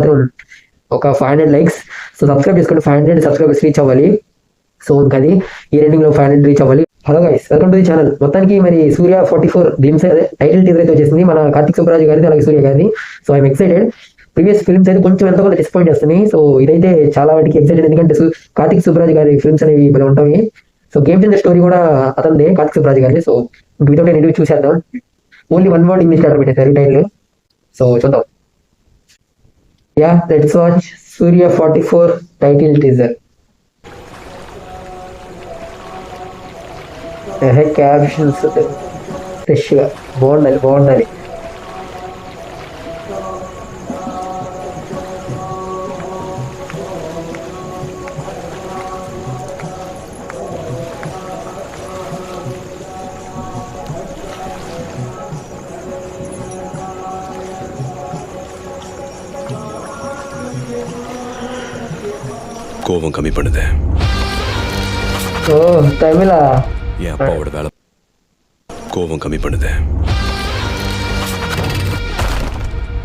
మాత్రం ఒక 500 likes. So subscribe చేసుకుంటే 500 సబ్స్క్రైబర్స్ రీచ్ అవ్వాలి. సో ఇంకా అది ఈ రెండింగ్లో 500 రీచ్ అవ్వాలి. Hello guys, welcome to the channel. మొత్తానికి మరి సూర్య 44 గ్లిమ్స్ అదే టైటిల్ టీజర్ అయితే వచ్చేసింది మన కార్తిక్ సుబ్బరాజు గారిది, అలాగే సూర్య గారిది. So I'm excited. Previous films అయితే కొంచెం ఎంతో కొంత డిసప్పాయింట్ చేస్తున్నాయి. సో ఇదైతే చాలా వాటికి ఎక్సైటెడ్, ఎందుకంటే కార్తిక్ సుబ్బరాజు గారి ఫిల్మ్స్ అనేవి భలే ఉంటాయి. సో గేమ్ చేంజర్ స్టోరీ కూడా అతనిదే, కార్తిక్ సుబ్బరాజు గారిది. సో వితౌట్ ఎనీ చూసేద్దాం. Only one word English letter పెట్టేశారు టైటిల్. సో చూద్దాం. Yeah, let's watch Surya 44 title teaser. Captions ఫ్రెష్గా బాగుండాలి. கோபம் கம்மி பண்ணுது. ஓ தமிழா? என் அப்பாவோட வேலை கோபம் கம்மி பண்ணுது.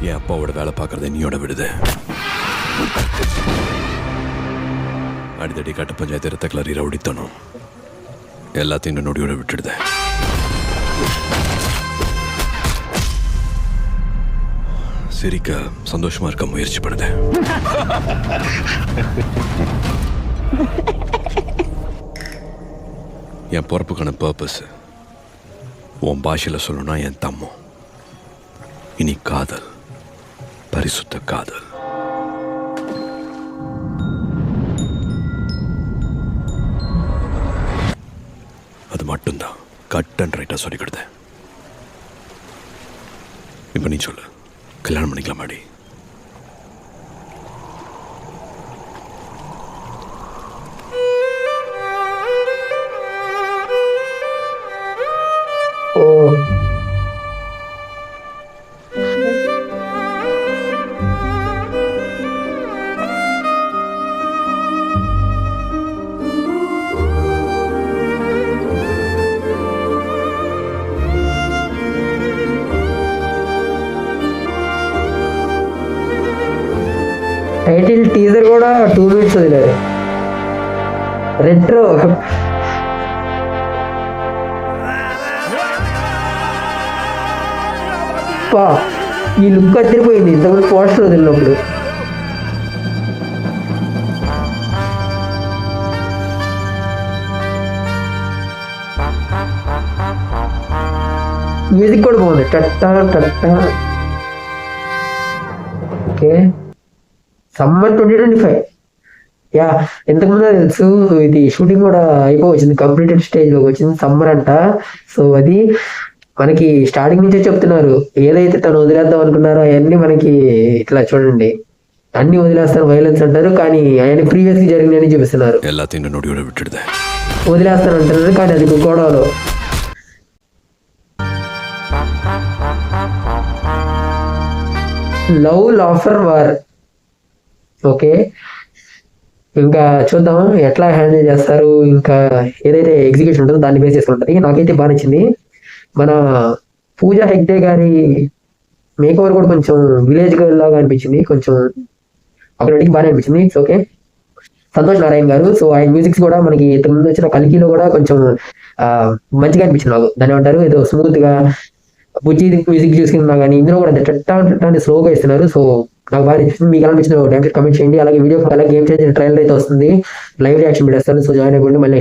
என் அப்பாவோட வேலை பார்க்கறத நீயோட விடுது. அடித்தடி கட்ட பஞ்சாயத்து ரத்த கிளறி ரவுடித்தனும் எல்லாத்தையும் நொடியோட விட்டுடுது. சிரிக்க சந்தோஷமா இருக்க முயற்சி பண்ணுது. என் பொறுப்புக்கான பர்பஸ் உன் பாஷையில் சொல்லணும்னா என் தம்மம். இனி காதல், பரிசுத்த காதல். அது மட்டும்தான் கட் அண்ட் ரைட்டாக சொல்லிக்கிடுது. இப்போ நீ சொல்லு, கல்யாணம் பண்ணிக்கலாமாடி? ఓ టైటిల్ టీజర్ కూడా 2 minutes వదిలేదు. రెట్రో ఈ లుక్ అదిరిపోయింది ఇంతకుముందు పోస్టర్ వదిలినప్పుడు. మ్యూజిక్ కూడా బాగుంది. టట్టా టట్టా. Okay, summer 2025. యా, ఇంతకుముందు తెలుసు ఇది షూటింగ్ కూడా అయిపోవచ్చింది, కంప్లీటెడ్ స్టేజ్లోకి వచ్చింది. సమ్మర్ అంట. సో అది మనకి స్టార్టింగ్ నుంచే చెప్తున్నారు, ఏదైతే తను వదిలేద్దాం అనుకున్నారో అవన్నీ మనకి ఇట్లా చూడండి అన్ని వదిలేస్తారు, వైలెన్స్ అంటారు, కానీ ఆయన ప్రీవియస్ గా జరిగినని చూపిస్తున్నారు. వదిలేస్తాను అంటున్నారు, కానీ అది గొడవలో. Love laughter war. ఓకే, ఇంకా చూద్దాం ఎట్లా హ్యాండిల్ చేస్తారు. ఇంకా ఏదైతే ఎగ్జిక్యూషన్ ఉంటుందో దాన్ని బేస్ చేసుకుంటుంది. నాకైతే బాగా నచ్చింది. మన పూజా హెగ్డే గారి మేకవర్ కూడా కొంచెం విలేజ్ గర్ల్ లాగా అనిపించింది, కొంచెం అక్కడికి బాగానే అనిపించింది. ఓకే, సంతోష్ నారాయణ గారు. సో ఆయన మ్యూజిక్స్ కూడా మనకి ఇంతకుముందు వచ్చిన కల్కిలో కూడా కొంచెం మంచిగా అనిపించింది నాకు. దాన్ని ఏమంటారు, ఏదో స్మూత్ గా బుజ్జి మ్యూజిక్ చూసుకున్నా, కానీ ఇందులో కూడా టట్టా స్లోగా ఇస్తున్నారు. సో నాకు బాగా అనిపిస్తుంది. మీకు ఎలా అనిపించిన కమెంట్ చేయండి. అలాగే వీడియో అలాగే గేమ్ చేంజర్ ట్రైలర్ అయితే వస్తుంది, లైవ్ రియాక్షన్ పెట్టేస్తాను. సో జాయిన్ అయిపోండి. మళ్ళీ